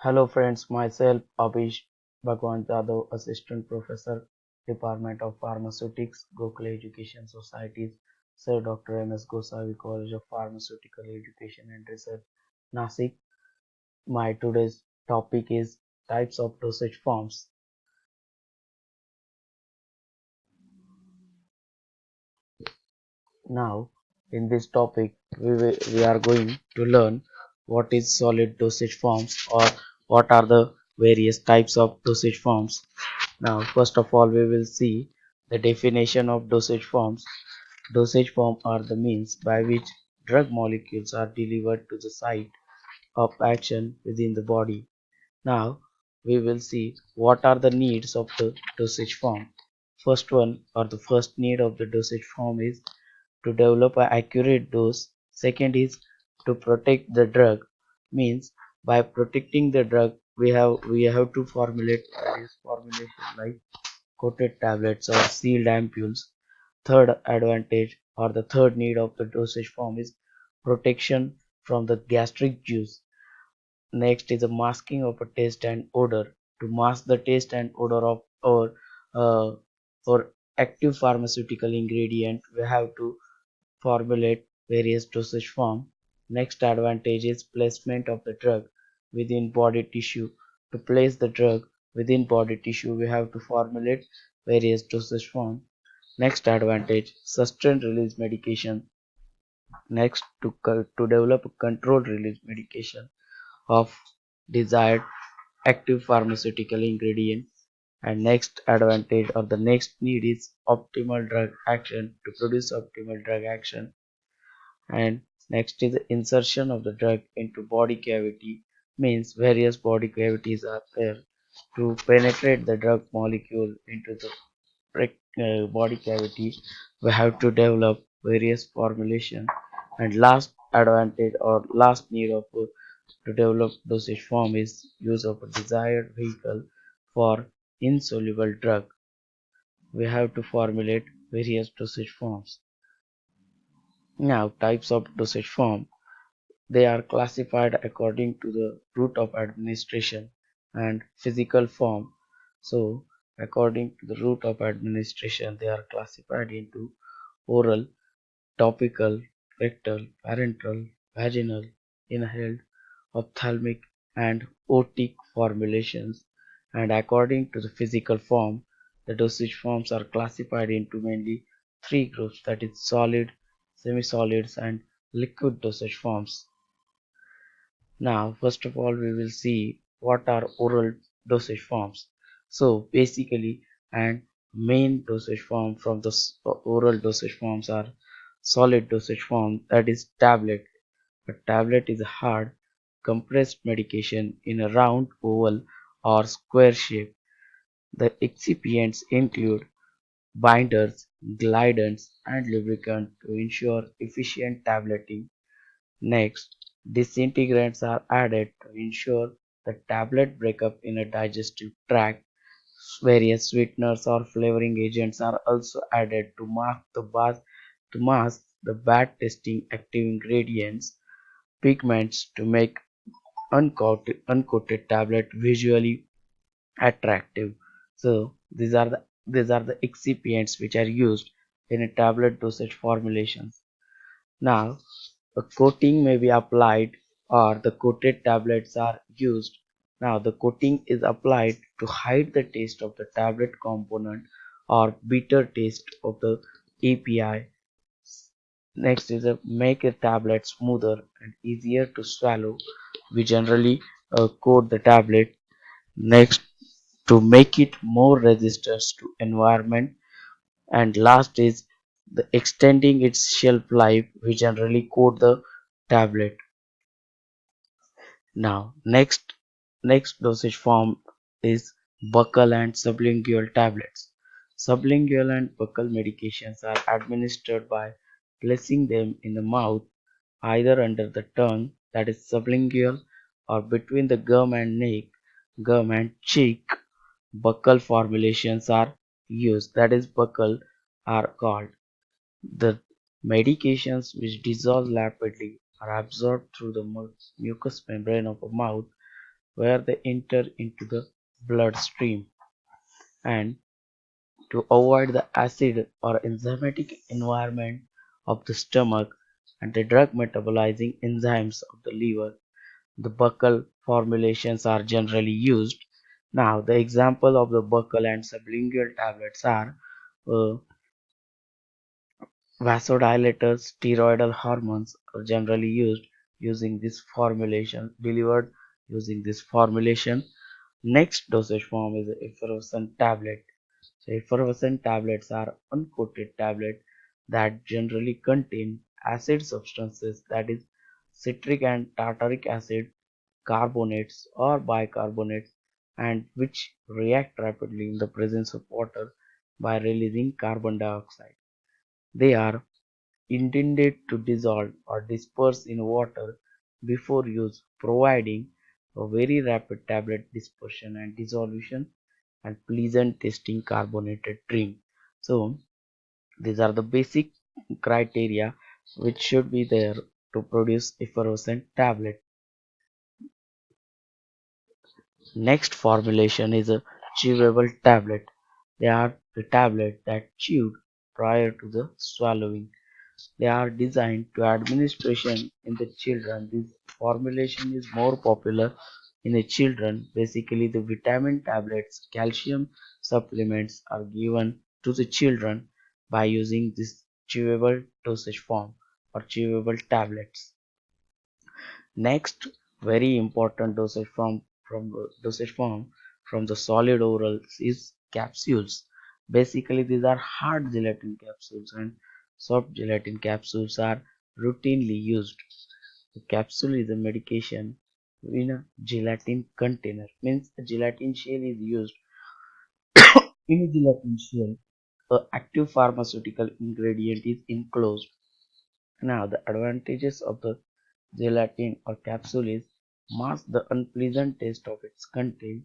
Hello friends, myself Abhish Bhagwan Jadhav, Assistant Professor, Department of Pharmaceutics, Gokhale Education Societies, Sir Dr. M.S. Gosavi College of Pharmaceutical Education and Research, Nasik. My today's topic is types of dosage forms. Now, in this topic, we are going to learn what is solid dosage forms or what are the various types of dosage forms. Now, first of all, we will see the definition of dosage forms. Dosage forms are the means by which drug molecules are delivered to the site of action within the body. Now, we will see what are the needs of the dosage form. First one or the first need of the dosage form is to develop an accurate dose. Second is to protect the drug. Means by protecting the drug, we have to formulate various formulation like coated tablets or sealed ampoules. Third advantage or the third need of the dosage form is protection from the gastric juice. Next is a masking of a taste and odor. To mask the taste and odor of uh, or active pharmaceutical ingredient, we have to formulate various dosage form. Next advantage is placement of the drug within body tissue. To place the drug within body tissue, we have to formulate various dosage form. Next advantage, sustained release medication. Next, to develop a controlled release medication of desired active pharmaceutical ingredient. And next advantage or the next need is optimal drug action. To produce optimal drug action, and next is the insertion of the drug into body cavity. Means various body cavities are there. To penetrate the drug molecule into the body cavity, we have to develop various formulation. And last advantage or last need of to develop dosage form is use of a desired vehicle for insoluble drug. We have to formulate various dosage forms. Now, types of dosage form. They are classified according to the route of administration and physical form. So, according to the route of administration, they are classified into oral, topical, rectal, parenteral, vaginal, inhaled, ophthalmic, and otic formulations. And according to the physical form, the dosage forms are classified into mainly three groups, that is solid, semi-solids, and liquid dosage forms. Now, first of all, we will see what are oral dosage forms. So, basically, and main dosage form from the oral dosage forms are solid dosage form, that is tablet. A tablet is a hard, compressed medication in a round, oval, or square shape. The excipients include binders, glidants, and lubricant to ensure efficient tableting. Next, disintegrants are added to ensure the tablet breakup in a digestive tract. Various sweeteners or flavoring agents are also added to mask the bad tasting active ingredients. Pigments to make uncoated tablet visually attractive. So these are the excipients which are used in a tablet dosage formulations. Now, a coating may be applied or the coated tablets are used. Now, the coating is applied to hide the taste of the tablet component or bitter taste of the API. Next is a make a tablet smoother and easier to swallow. We generally coat the tablet. Next, to make it more resistant to environment. And last is the extending its shelf life. We generally coat the tablet. Now, next dosage form is buccal and sublingual tablets. Sublingual and buccal medications are administered by placing them in the mouth, either under the tongue, that is sublingual, or between the gum and cheek. Buccal formulations are used, that is buccal are called. The medications which dissolve rapidly are absorbed through the mucous membrane of a mouth. where they enter into the bloodstream. And to avoid the acid or enzymatic environment of the stomach and the drug metabolizing enzymes of the liver, the buccal formulations are generally used. Now, the example of the buccal and sublingual tablets are uh, vasodilators, steroidal hormones are generally using this formulation, delivered using this formulation. Next dosage form is effervescent tablet. So effervescent tablets are uncoated tablets that generally contain acid substances, that is citric and tartaric acid, carbonates or bicarbonates, and which react rapidly in the presence of water by releasing carbon dioxide. They are intended to dissolve or disperse in water before use, providing a very rapid tablet dispersion and dissolution and pleasant tasting carbonated drink. So these are the basic criteria which should be there to produce effervescent tablet. Next formulation is a chewable tablet. They are the tablet that chewed prior to the swallowing. They are designed to administration in the children. This formulation is more popular in the children. Basically, the vitamin tablets, calcium supplements are given to the children by using this chewable dosage form or chewable tablets. Next, very important dosage form from the solid orals is capsules. Basically, these are hard gelatin capsules and soft gelatin capsules are routinely used. The capsule is a medication in a gelatin container. Means a gelatin shell is used. In a gelatin shell, the active pharmaceutical ingredient is enclosed. Now, the advantages of the gelatin or capsule is mask the unpleasant taste of its content,